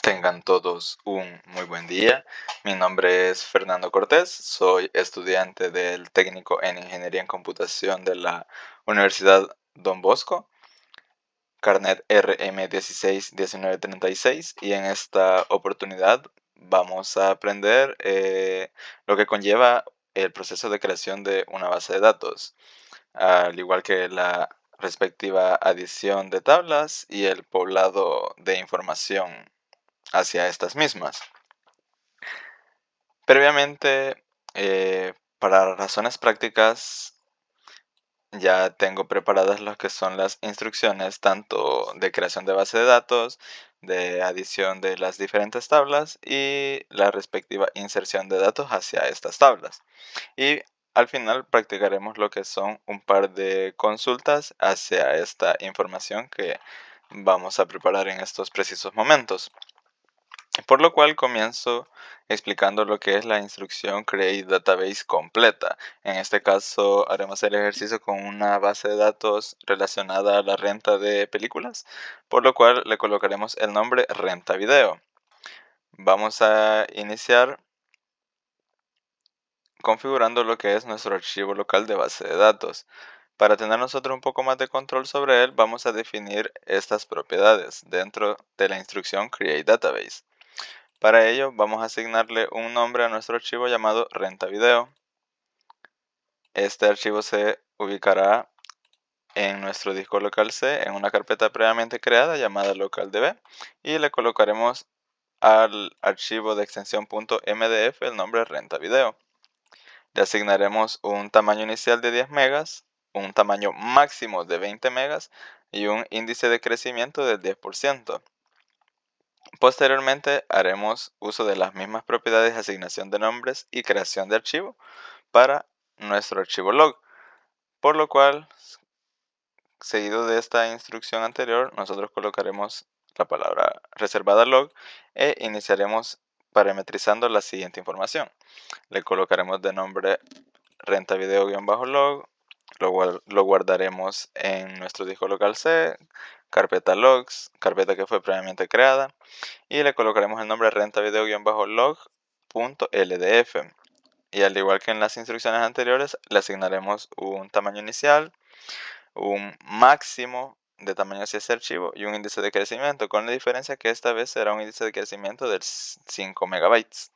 Tengan todos un muy buen día. Mi nombre es Fernando Cortés, soy estudiante del técnico en Ingeniería en Computación de la Universidad Don Bosco, carnet RM161936, y en esta oportunidad vamos a aprender lo que conlleva el proceso de creación de una base de datos, al igual que la respectiva adición de tablas y el poblado de información hacia estas mismas. Previamente, para razones prácticas, ya tengo preparadas lo que son las instrucciones tanto de creación de base de datos, de adición de las diferentes tablas y la respectiva inserción de datos hacia estas tablas. Y al final practicaremos lo que son un par de consultas hacia esta información que vamos a preparar en estos precisos momentos. Por lo cual comienzo explicando lo que es la instrucción create database completa. En este caso haremos el ejercicio con una base de datos relacionada a la renta de películas, por lo cual le colocaremos el nombre renta video. Vamos a iniciar configurando lo que es nuestro archivo local de base de datos. Para tener nosotros un poco más de control sobre él, vamos a definir estas propiedades dentro de la instrucción create database. Para ello vamos a asignarle un nombre a nuestro archivo llamado renta video. Este archivo se ubicará en nuestro disco local C en una carpeta previamente creada llamada localdb, y le colocaremos al archivo de extensión .mdf el nombre renta video. Le asignaremos un tamaño inicial de 10 megas, un tamaño máximo de 20 megas y un índice de crecimiento del 10%. Posteriormente haremos uso de las mismas propiedades de asignación de nombres y creación de archivo para nuestro archivo log, por lo cual, seguido de esta instrucción anterior, nosotros colocaremos la palabra reservada log e iniciaremos parametrizando la siguiente información. Le colocaremos de nombre renta video-log, lo guardaremos en nuestro disco local C, carpeta logs, carpeta que fue previamente creada, y le colocaremos el nombre renta video-log.ldf. Y al igual que en las instrucciones anteriores, le asignaremos un tamaño inicial, un máximo de tamaño hacia ese archivo y un índice de crecimiento, con la diferencia que esta vez será un índice de crecimiento de 5 megabytes.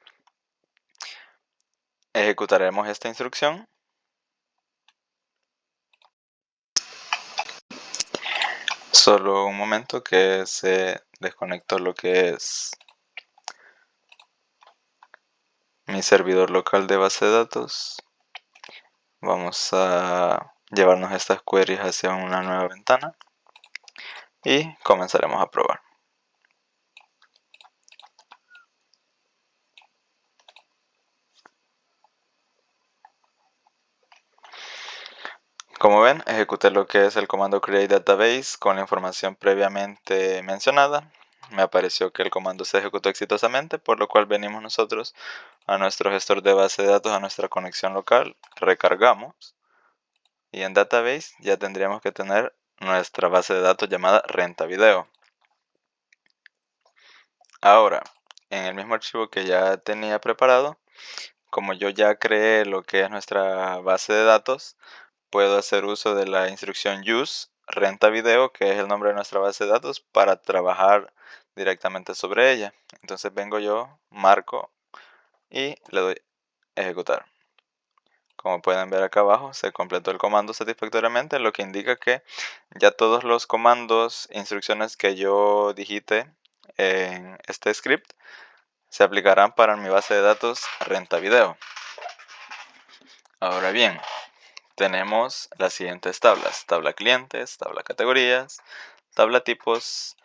Ejecutaremos esta instrucción. Solo un momento que se desconectó lo que es mi servidor local de base de datos. Vamos a llevarnos estas queries hacia una nueva ventana y comenzaremos a probar. Como ven, ejecuté lo que es el comando create database con la información previamente mencionada. Me apareció que el comando se ejecutó exitosamente, por lo cual venimos nosotros a nuestro gestor de base de datos, a nuestra conexión local, recargamos, y en database ya tendríamos que tener nuestra base de datos llamada renta video. Ahora, en el mismo archivo que ya tenía preparado, como yo ya creé lo que es nuestra base de datos, puedo hacer uso de la instrucción use renta video, que es el nombre de nuestra base de datos, para trabajar directamente sobre ella. Entonces vengo yo, marco y le doy ejecutar. Como pueden ver acá abajo, se completó el comando satisfactoriamente, lo que indica que ya todos los comandos, instrucciones que yo digite en este script se aplicarán para mi base de datos renta video. Ahora bien, tenemos las siguientes tablas: tabla clientes, tabla categorías, tabla tipos,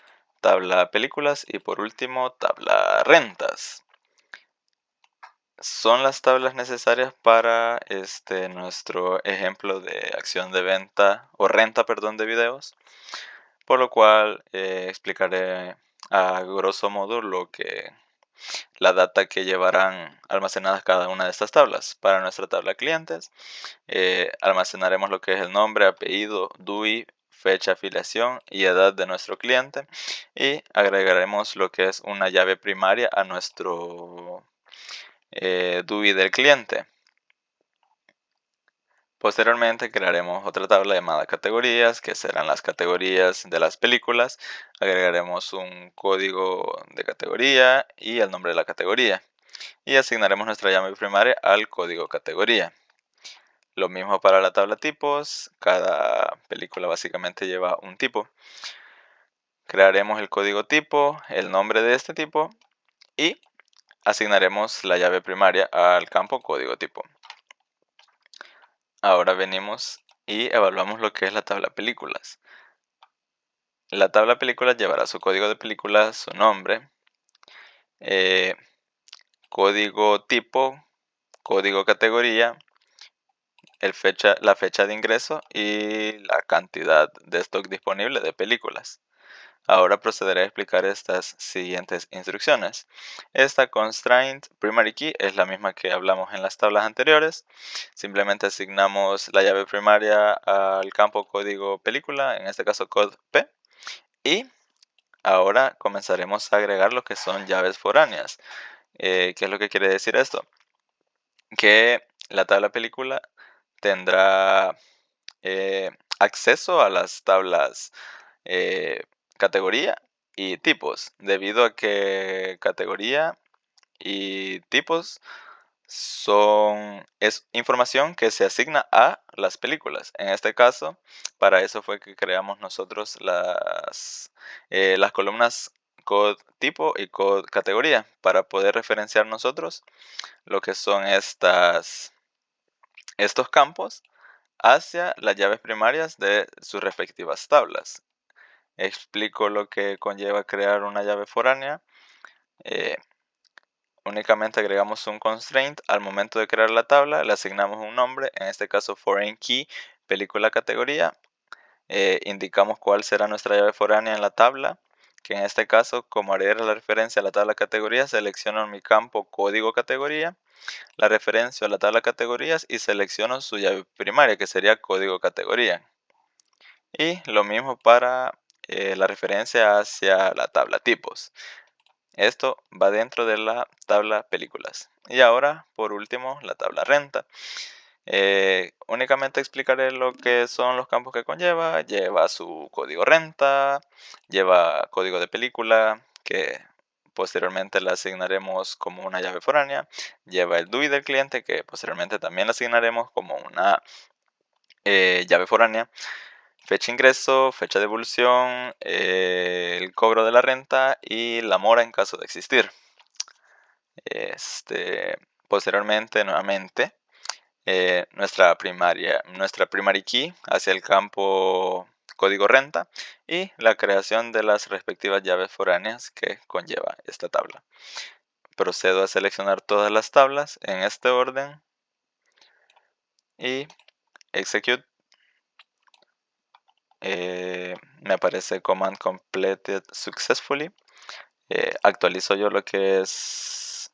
tabla películas y por último tabla rentas. Son las tablas necesarias para nuestro ejemplo de acción de venta o renta, perdón, de videos, por lo cual explicaré a grosso modo la data que llevarán almacenadas cada una de estas tablas. Para nuestra tabla clientes, almacenaremos lo que es el nombre, apellido, DUI, fecha, afiliación y edad de nuestro cliente, y agregaremos lo que es una llave primaria a nuestro DUI del cliente. Posteriormente crearemos otra tabla llamada categorías, que serán las categorías de las películas. Agregaremos un código de categoría y el nombre de la categoría. Y asignaremos nuestra llave primaria al código categoría. Lo mismo para la tabla tipos. Cada película básicamente lleva un tipo. Crearemos el código tipo, el nombre de este tipo y asignaremos la llave primaria al campo código tipo. Ahora venimos y evaluamos lo que es la tabla películas. La tabla películas llevará su código de película, su nombre, eh, código tipo, código categoría, la fecha de ingreso y la cantidad de stock disponible de películas. Ahora procederé a explicar estas siguientes instrucciones. Esta constraint primary key es la misma que hablamos en las tablas anteriores. Simplemente asignamos la llave primaria al campo código película, en este caso code P. Y ahora comenzaremos a agregar lo que son llaves foráneas. ¿Qué es lo que quiere decir esto? Que la tabla película tendrá acceso a las tablas categoría y tipos, debido a que categoría y tipos es información que se asigna a las películas. En este caso, para eso fue que creamos nosotros las columnas code tipo y code categoría, para poder referenciar nosotros lo que son estos campos hacia las llaves primarias de sus respectivas tablas. Explico lo que conlleva crear una llave foránea. Eh, Únicamente agregamos un constraint al momento de crear la tabla, le asignamos un nombre, en este caso foreign key, película categoría. Indicamos cuál será nuestra llave foránea en la tabla, que en este caso, como haré la referencia a la tabla categoría, selecciono en mi campo código categoría, la referencia a la tabla categorías y selecciono su llave primaria, que sería código categoría. Y lo mismo para la referencia hacia la tabla tipos. Esto va dentro de la tabla películas. Y ahora, por último, la tabla renta. Únicamente explicaré lo que son los campos que conlleva. Lleva su código renta, lleva código de película, que posteriormente le asignaremos como una llave foránea. Lleva el DUI del cliente, que posteriormente también le asignaremos como una llave foránea. Fecha de ingreso, fecha de devolución, el cobro de la renta y la mora en caso de existir. Posteriormente, nuevamente, nuestra primary key hacia el campo código renta y la creación de las respectivas llaves foráneas que conlleva esta tabla. Procedo a seleccionar todas las tablas en este orden y execute. Me aparece command completed successfully. Actualizo yo lo que es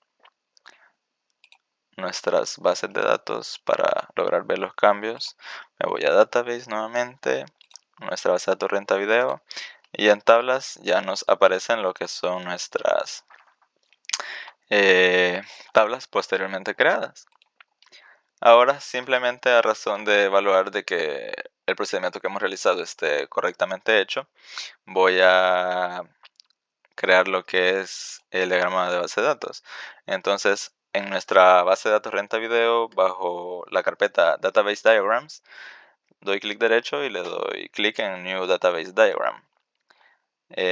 nuestras bases de datos para lograr ver los cambios. Me voy a database nuevamente, nuestra base de datos renta video, y en tablas ya nos aparecen lo que son nuestras tablas posteriormente creadas. Ahora, simplemente a razón de evaluar de que el procedimiento que hemos realizado esté correctamente hecho, voy a crear lo que es el diagrama de base de datos. Entonces, en nuestra base de datos renta video, bajo la carpeta Database Diagrams, doy clic derecho y le doy clic en New Database Diagram.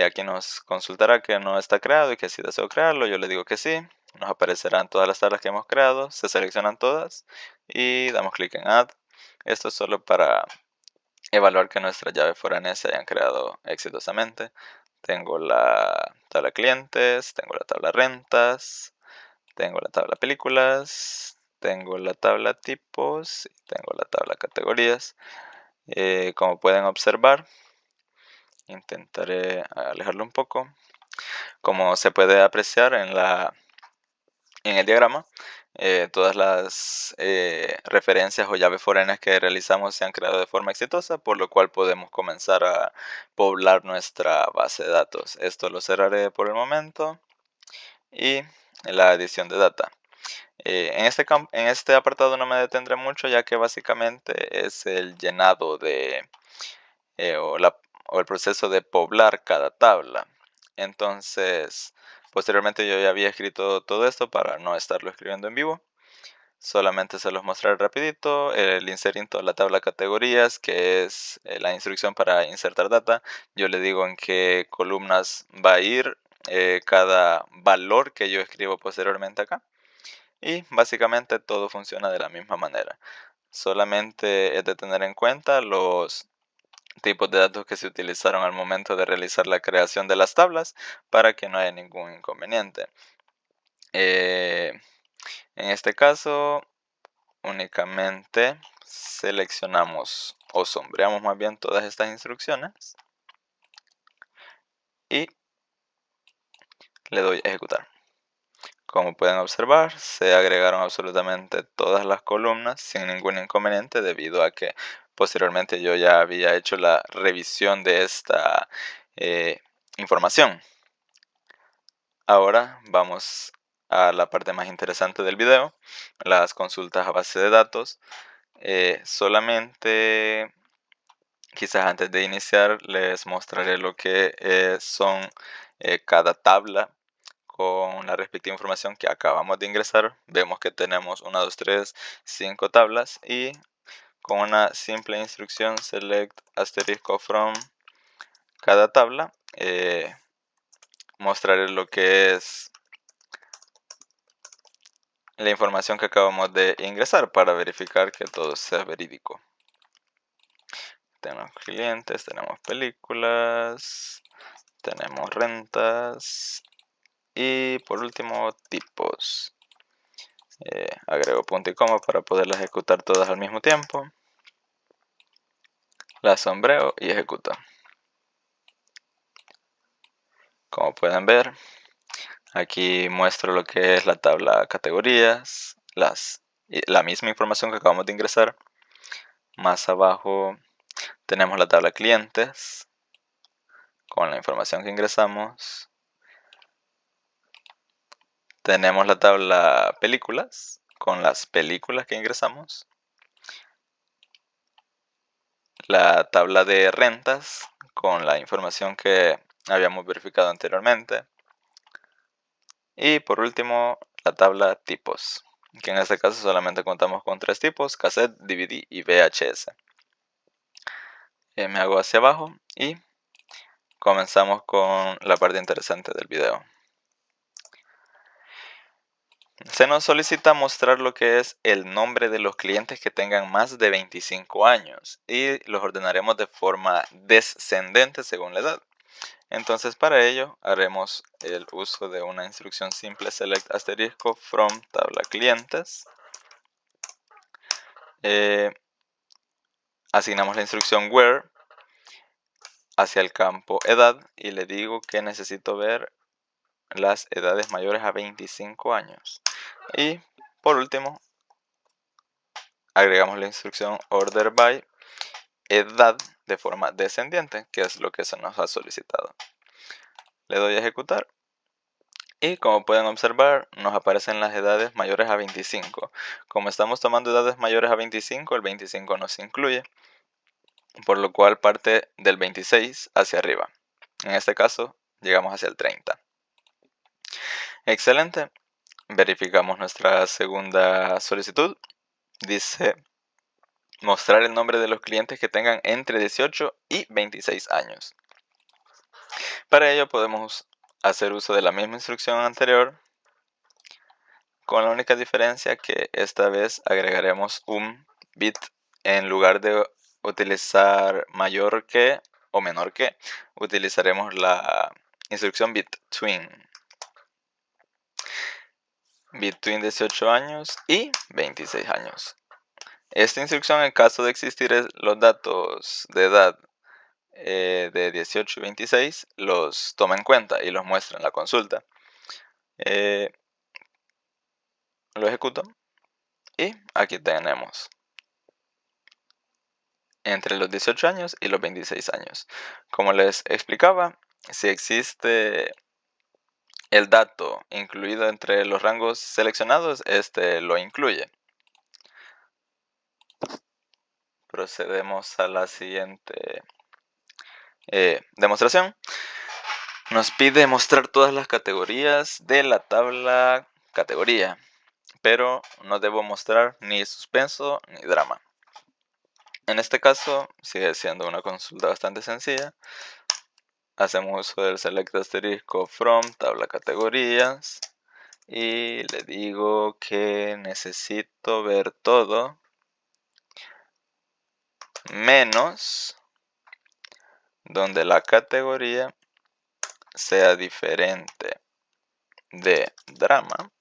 Aquí nos consultará que no está creado y que si deseo crearlo, yo le digo que sí. Nos aparecerán todas las tablas que hemos creado, se seleccionan todas y damos clic en Add. Esto es solo para evaluar que nuestras llaves foráneas se hayan creado exitosamente. Tengo la tabla clientes, tengo la tabla rentas, tengo la tabla películas, tengo la tabla tipos y tengo la tabla categorías. Como pueden observar, intentaré alejarlo un poco. Como se puede apreciar en el diagrama, todas las referencias o llaves foráneas que realizamos se han creado de forma exitosa, por lo cual podemos comenzar a poblar nuestra base de datos. Esto lo cerraré por el momento y la adición de data. En este apartado no me detendré mucho, ya que básicamente es el llenado de o el proceso de poblar cada tabla. Entonces, posteriormente yo ya había escrito todo esto para no estarlo escribiendo en vivo. Solamente se los mostraré rapidito. El insert into la tabla categorías, que es la instrucción para insertar data. Yo le digo en qué columnas va a ir cada valor que yo escribo posteriormente acá. Y básicamente todo funciona de la misma manera. Solamente es de tener en cuenta los tipos de datos que se utilizaron al momento de realizar la creación de las tablas para que no haya ningún inconveniente. En este caso, únicamente seleccionamos o sombreamos más bien todas estas instrucciones y le doy a ejecutar. Como pueden observar, se agregaron absolutamente todas las columnas sin ningún inconveniente, debido a que posteriormente yo ya había hecho la revisión de esta información. Ahora vamos a la parte más interesante del video, las consultas a base de datos. Solamente quizás antes de iniciar les mostraré lo que son cada tabla con la respectiva información que acabamos de ingresar. Vemos que tenemos 1, 2, 3, 5 tablas, y con una simple instrucción select asterisco from cada tabla mostraré lo que es la información que acabamos de ingresar para verificar que todo sea verídico. Tenemos clientes, tenemos películas, tenemos rentas y por último tipos. Agrego punto y coma para poderlas ejecutar todas al mismo tiempo. Las sombreo y ejecuto. Como pueden ver, aquí muestro lo que es la tabla categorías, la misma información que acabamos de ingresar. Más abajo tenemos la tabla clientes con la información que ingresamos. Tenemos la tabla películas con las películas que ingresamos. La tabla de rentas con la información que habíamos verificado anteriormente. Y por último, la tabla tipos, que en este caso solamente contamos con 3 tipos: cassette, DVD y VHS. Me hago hacia abajo y comenzamos con la parte interesante del video. Se nos solicita mostrar lo que es el nombre de los clientes que tengan más de 25 años, y los ordenaremos de forma descendente según la edad. Entonces, para ello haremos el uso de una instrucción simple select asterisco from tabla clientes. Asignamos la instrucción where hacia el campo edad y le digo que necesito ver las edades mayores a 25 años. Y por último, agregamos la instrucción order by edad de forma descendiente, que es lo que se nos ha solicitado. Le doy a ejecutar y, como pueden observar, nos aparecen las edades mayores a 25. Como estamos tomando edades mayores a 25, el 25 no se incluye, por lo cual parte del 26 hacia arriba. En este caso, llegamos hacia el 30. Excelente. Verificamos nuestra segunda solicitud. Dice mostrar el nombre de los clientes que tengan entre 18 y 26 años. Para ello podemos hacer uso de la misma instrucción anterior, con la única diferencia que esta vez agregaremos un bit. En lugar de utilizar mayor que o menor que, utilizaremos la instrucción between. Between 18 años y 26 años. Esta instrucción, en caso de existir los datos de edad de 18 y 26, los toma en cuenta y los muestra en la consulta. Lo ejecuto y aquí tenemos entre los 18 años y los 26 años. Como les explicaba, si existe el dato incluido entre los rangos seleccionados, este lo incluye. Procedemos a la siguiente demostración. Nos pide mostrar todas las categorías de la tabla categoría, pero no debo mostrar ni suspenso ni drama. En este caso sigue siendo una consulta bastante sencilla. Hacemos uso del select asterisco from tabla categorías y le digo que necesito ver todo menos donde la categoría sea diferente de drama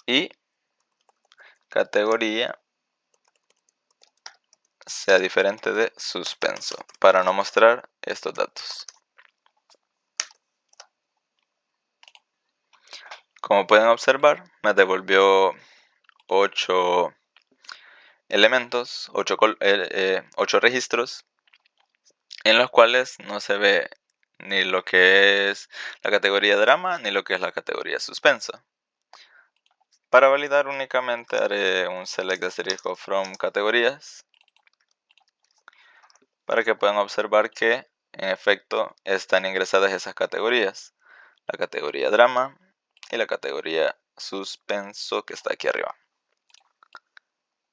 y categoría sea diferente de suspenso, para no mostrar estos datos. Como pueden observar, me devolvió 8 elementos, 8 registros, en los cuales no se ve ni lo que es la categoría drama ni lo que es la categoría suspenso. Para validar únicamente haré un select asterisco from categorías para que puedan observar que en efecto están ingresadas esas categorías, la categoría drama y la categoría suspenso que está aquí arriba,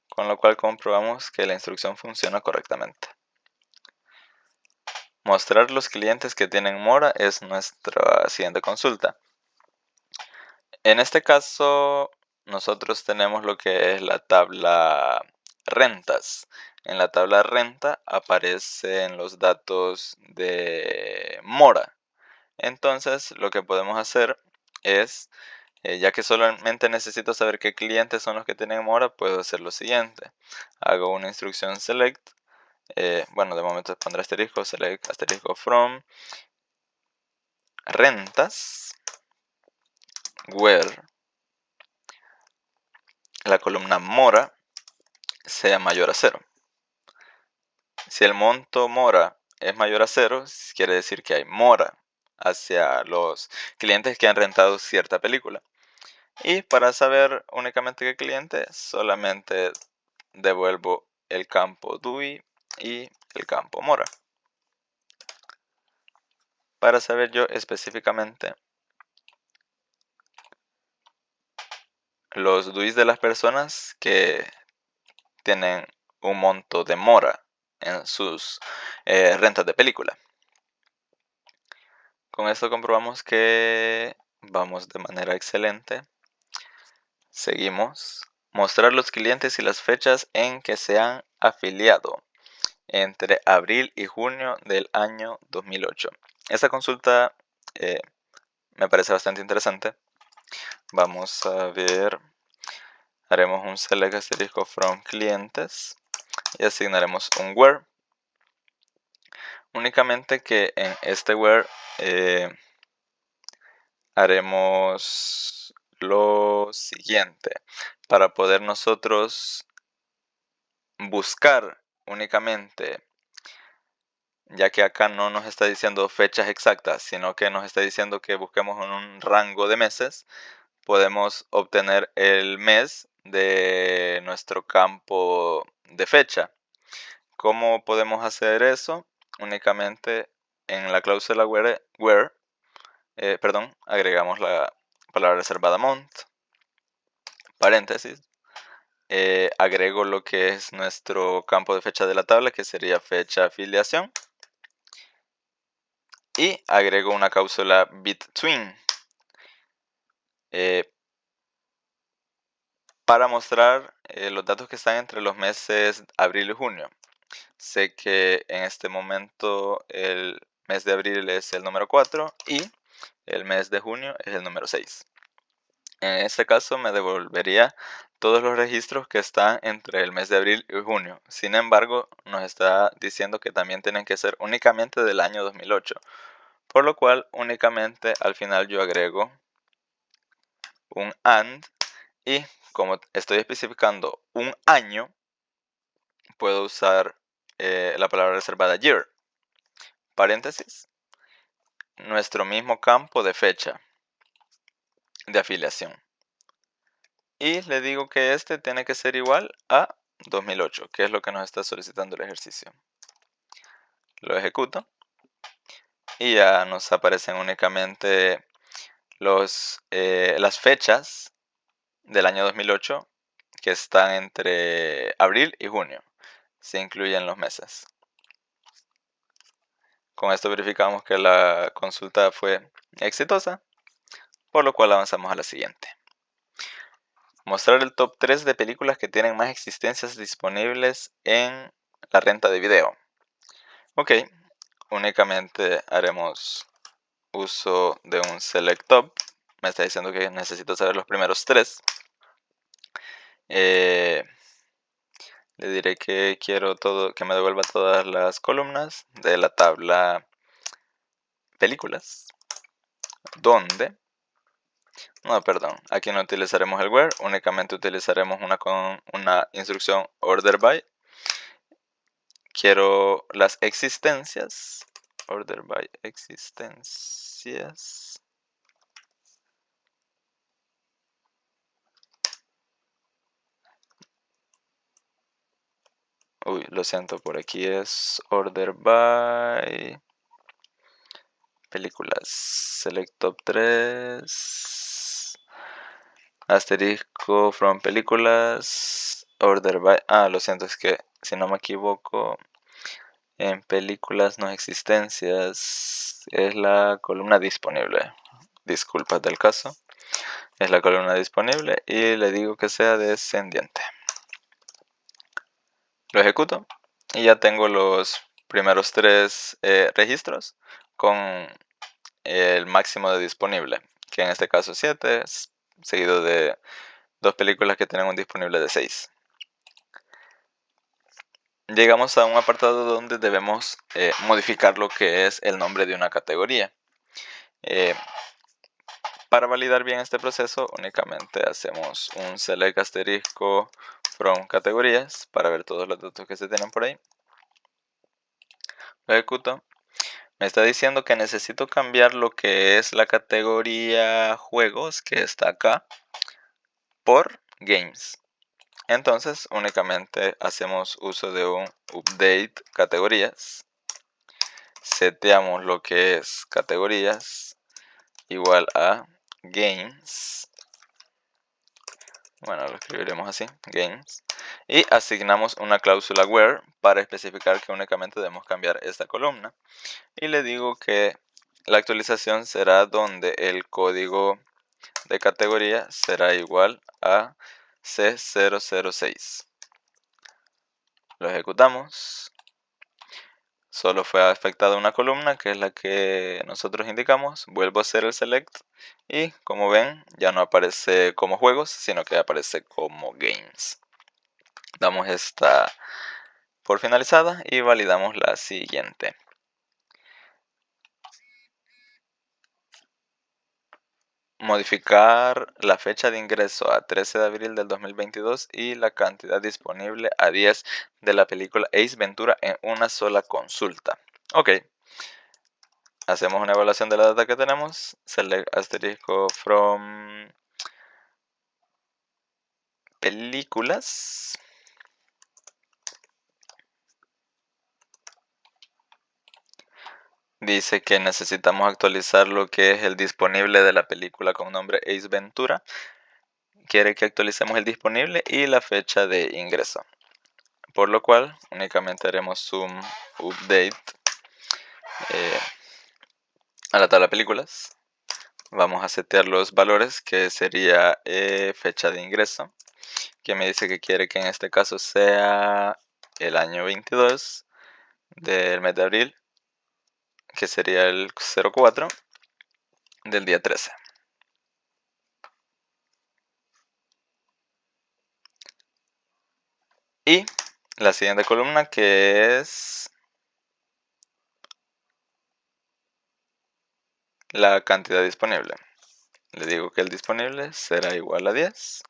con lo cual comprobamos que la instrucción funciona correctamente. Mostrar los clientes que tienen mora es nuestra siguiente consulta. En este caso, nosotros tenemos lo que es la tabla rentas. En la tabla renta aparecen los datos de mora. Entonces, lo que podemos hacer es, ya que solamente necesito saber qué clientes son los que tienen mora, puedo hacer lo siguiente. Hago una instrucción select. Bueno, de momento pondré asterisco, select asterisco from rentas, where la columna mora sea mayor a 0. Si el monto mora es mayor a 0, quiere decir que hay mora hacia los clientes que han rentado cierta película. Y para saber únicamente qué cliente, solamente devuelvo el campo DUI y el campo mora. Para saber yo específicamente los DUIs de las personas que tienen un monto de mora en sus rentas de película. Con esto comprobamos que vamos de manera excelente. Seguimos. Mostrar los clientes y las fechas en que se han afiliado entre abril y junio del año 2008. Esta consulta me parece bastante interesante. Vamos a ver. Haremos un select asterisco from clientes y asignaremos un where. Únicamente que en este where haremos lo siguiente. Para poder nosotros buscar únicamente, ya que acá no nos está diciendo fechas exactas, sino que nos está diciendo que busquemos en un rango de meses, podemos obtener el mes de nuestro campo de fecha. ¿Cómo podemos hacer eso? Únicamente en la cláusula where agregamos la palabra reservada month, paréntesis, agrego lo que es nuestro campo de fecha de la tabla, que sería fecha afiliación, y agrego una cláusula between para mostrar los datos que están entre los meses abril y junio. Sé que en este momento el mes de abril es el número 4 y el mes de junio es el número 6. En este caso me devolvería todos los registros que están entre el mes de abril y junio. Sin embargo, nos está diciendo que también tienen que ser únicamente del año 2008. Por lo cual únicamente al final yo agrego un and, y como estoy especificando un año, puedo usar la palabra reservada year, paréntesis, nuestro mismo campo de fecha de afiliación. Y le digo que este tiene que ser igual a 2008, que es lo que nos está solicitando el ejercicio. Lo ejecuto y ya nos aparecen únicamente las fechas del año 2008 que están entre abril y junio. Se incluyen los meses. Con esto verificamos que la consulta fue exitosa, por lo cual avanzamos a la siguiente. Mostrar el top 3 de películas que tienen más existencias disponibles en la renta de video. Ok, únicamente haremos uso de un select top. Me está diciendo que necesito saber los primeros 3. Le diré que quiero que me devuelva todas las columnas de la tabla películas. ¿Dónde? No, perdón, aquí no utilizaremos el where, únicamente utilizaremos una instrucción order by. Quiero las existencias, order by existencias. Uy, lo siento, por aquí es order by películas, select top 3, asterisco from películas, order by, lo siento, es que si no me equivoco, en películas no existencias es la columna disponible. Disculpas del caso, es la columna disponible y le digo que sea descendiente. Lo ejecuto y ya tengo los primeros 3 registros con el máximo de disponible, que en este caso 7, seguido de 2 películas que tienen un disponible de 6. Llegamos a un apartado donde debemos modificar lo que es el nombre de una categoría. Para validar bien este proceso, únicamente hacemos un select asterisco from categorías para ver todos los datos que se tienen por ahí. Lo ejecuto. Me está diciendo que necesito cambiar lo que es la categoría juegos, que está acá, por games. Entonces únicamente hacemos uso de un update categorías. Seteamos lo que es categorías igual a games. Bueno, lo escribiremos así, games. Y asignamos una cláusula where para especificar que únicamente debemos cambiar esta columna. Y le digo que la actualización será donde el código de categoría será igual a C006. Lo ejecutamos. Solo fue afectada una columna, que es la que nosotros indicamos. Vuelvo a hacer el select y como ven ya no aparece como juegos, sino que aparece como games. Damos esta por finalizada y validamos la siguiente. Modificar la fecha de ingreso a 13 de abril del 2022 y la cantidad disponible a 10 de la película Ace Ventura en una sola consulta. Ok. Hacemos una evaluación de la data que tenemos. Select asterisco from películas. Dice que necesitamos actualizar lo que es el disponible de la película con nombre Ace Ventura. Quiere que actualicemos el disponible y la fecha de ingreso. Por lo cual únicamente haremos un update a la tabla películas. Vamos a setear los valores, que sería fecha de ingreso, que me dice que quiere que en este caso sea el año 22 del mes de abril, que sería el 04 del día 13. Y la siguiente columna, que es la cantidad disponible. Le digo que el disponible será igual a 10.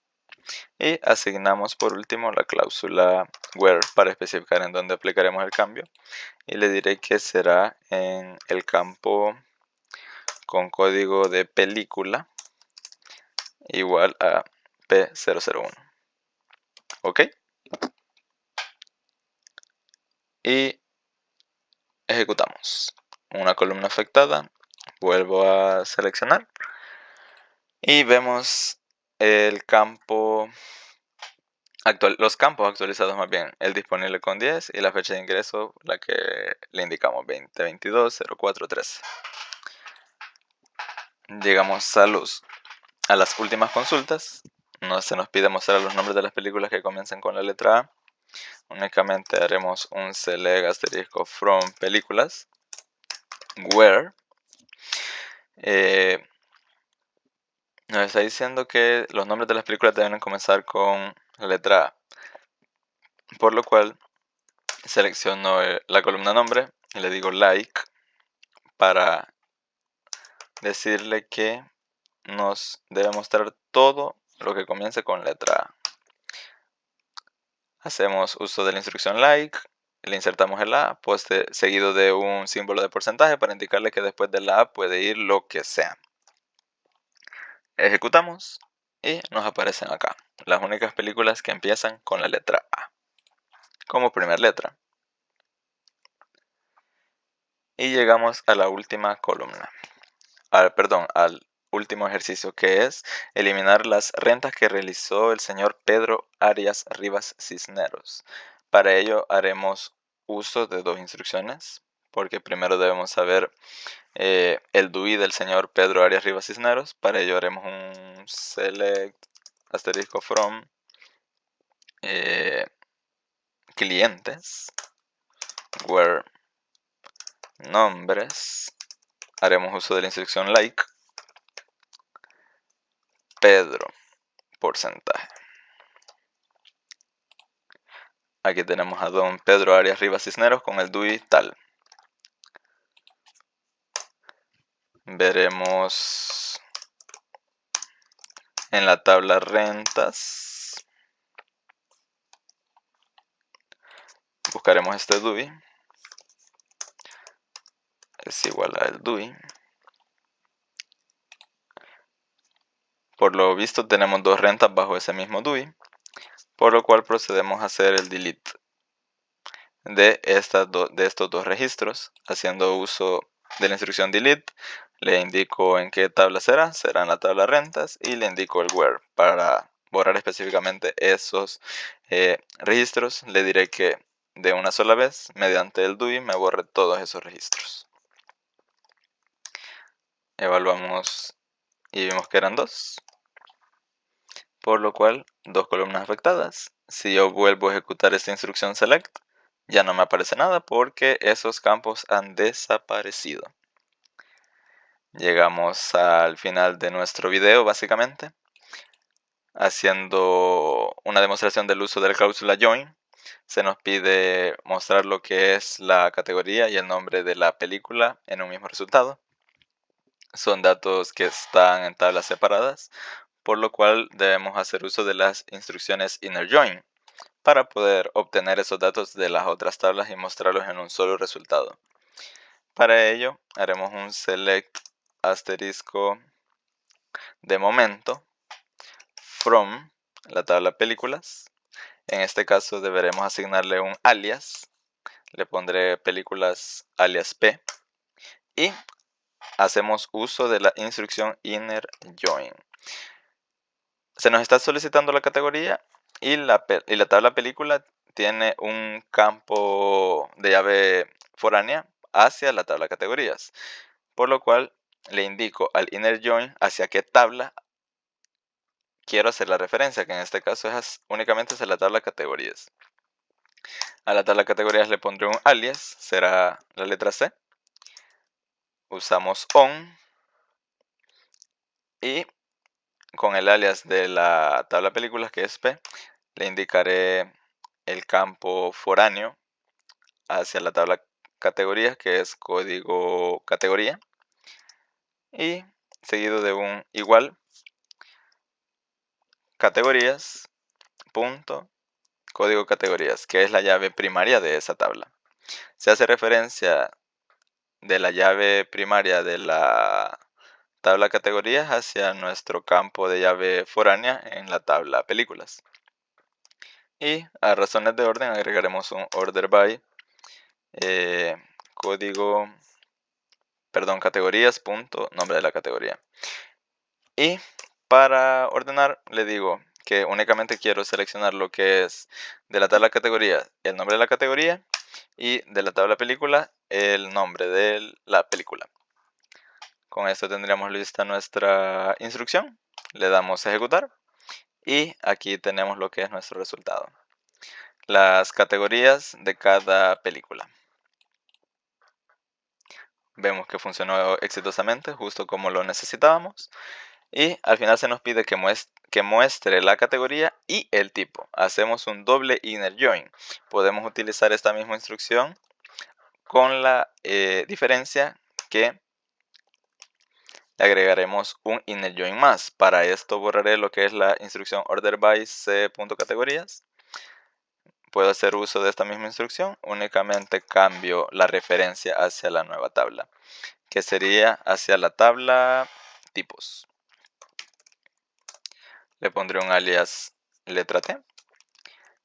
Y asignamos por último la cláusula where para especificar en dónde aplicaremos el cambio. Y le diré que será en el campo con código de película igual a P001. ¿Ok? Y ejecutamos. Una columna afectada. Vuelvo a seleccionar. Y vemos el campo los campos actualizados más bien. El disponible con 10 y la fecha de ingreso, la que le indicamos 2022-04-13. Llegamos a las últimas consultas. No se nos pide mostrar los nombres de las películas que comiencen con la letra A. Únicamente haremos un select asterisco from películas where nos está diciendo que los nombres de las películas deben comenzar con la letra A, por lo cual selecciono la columna nombre y le digo like para decirle que nos debe mostrar todo lo que comience con letra A. Hacemos uso de la instrucción like, le insertamos el A, seguido de un símbolo de porcentaje para indicarle que después de la A puede ir lo que sea. Ejecutamos y nos aparecen acá las únicas películas que empiezan con la letra A como primera letra. Y llegamos a la última columna, al último ejercicio, que es eliminar las rentas que realizó el señor Pedro Arias Rivas Cisneros. Para ello haremos uso de dos instrucciones, porque primero debemos saber el DUI del señor Pedro Arias Rivas Cisneros. Para ello haremos un select asterisco from clientes where nombres. Haremos uso de la instrucción like Pedro porcentaje. Aquí tenemos a don Pedro Arias Rivas Cisneros con el DUI tal. Veremos en la tabla rentas. Buscaremos este DUI. Es igual al DUI. Por lo visto tenemos dos rentas bajo ese mismo DUI, por lo cual procedemos a hacer el delete de estos dos registros, haciendo uso de la instrucción delete. Le indico en qué tabla será en la tabla rentas, y le indico el where para borrar específicamente esos registros. Le diré que de una sola vez, mediante el DUI, me borre todos esos registros. Evaluamos y vimos que eran dos, por lo cual dos columnas afectadas. Si yo vuelvo a ejecutar esta instrucción select, ya no me aparece nada porque esos campos han desaparecido. Llegamos al final de nuestro video, básicamente, haciendo una demostración del uso de la cláusula join. Se nos pide mostrar lo que es la categoría y el nombre de la película en un mismo resultado. Son datos que están en tablas separadas, por lo cual debemos hacer uso de las instrucciones inner join para poder obtener esos datos de las otras tablas y mostrarlos en un solo resultado. Para ello haremos un select asterisco de momento from la tabla películas. En este caso deberemos asignarle un alias. Le pondré películas alias P. Y hacemos uso de la instrucción inner join. Se nos está solicitando la categoría y la tabla película tiene un campo de llave foránea hacia la tabla categorías, por lo cual le indico al inner join hacia qué tabla quiero hacer la referencia, que en este caso es únicamente hacia la tabla categorías. A la tabla categorías le pondré un alias, será la letra C. Usamos on y con el alias de la tabla películas, que es P, le indicaré el campo foráneo hacia la tabla categorías, que es código categoría, y seguido de un igual categorías, punto, código categorías, que es la llave primaria de esa tabla. Se hace referencia de la llave primaria de la tabla categorías hacia nuestro campo de llave foránea en la tabla películas. Y a razones de orden agregaremos un order by categorías, punto, nombre de la categoría. Y para ordenar le digo que únicamente quiero seleccionar lo que es de la tabla categoría, el nombre de la categoría, y de la tabla película, el nombre de la película. Con esto tendríamos lista nuestra instrucción. Le damos a ejecutar y aquí tenemos lo que es nuestro resultado. Las categorías de cada película. Vemos que funcionó exitosamente, justo como lo necesitábamos. Y al final se nos pide que muestre la categoría y el tipo. Hacemos un doble inner join. Podemos utilizar esta misma instrucción con la diferencia que le agregaremos un inner join más. Para esto borraré lo que es la instrucción order by c.categorías. Puedo hacer uso de esta misma instrucción, únicamente cambio la referencia hacia la nueva tabla, que sería hacia la tabla tipos. Le pondré un alias letra T.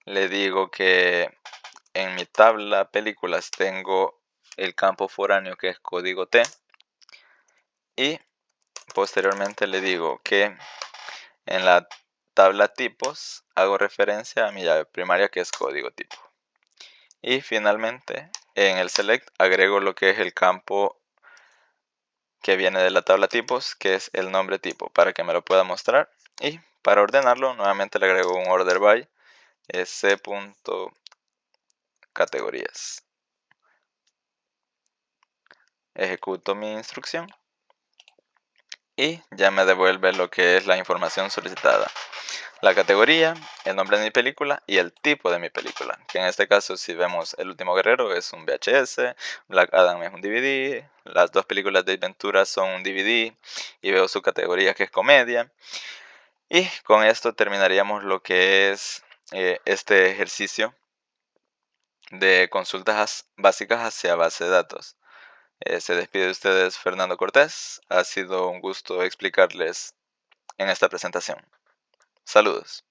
Le digo que en mi tabla películas tengo el campo foráneo que es código T. Y posteriormente le digo que en la tabla tipos hago referencia a mi llave primaria que es código tipo. Y finalmente en el select agrego lo que es el campo que viene de la tabla tipos, que es el nombre tipo, para que me lo pueda mostrar. Y para ordenarlo nuevamente le agrego un order by c.categorías. Ejecuto mi instrucción y ya me devuelve lo que es la información solicitada. La categoría, el nombre de mi película y el tipo de mi película. Que en este caso, si vemos El último guerrero es un VHS, Black Adam es un DVD, las dos películas de aventura son un DVD y veo su categoría que es comedia. Y con esto terminaríamos lo que es este ejercicio de consultas básicas hacia base de datos. Se despide de ustedes Fernando Cortés. Ha sido un gusto explicarles en esta presentación. Saludos.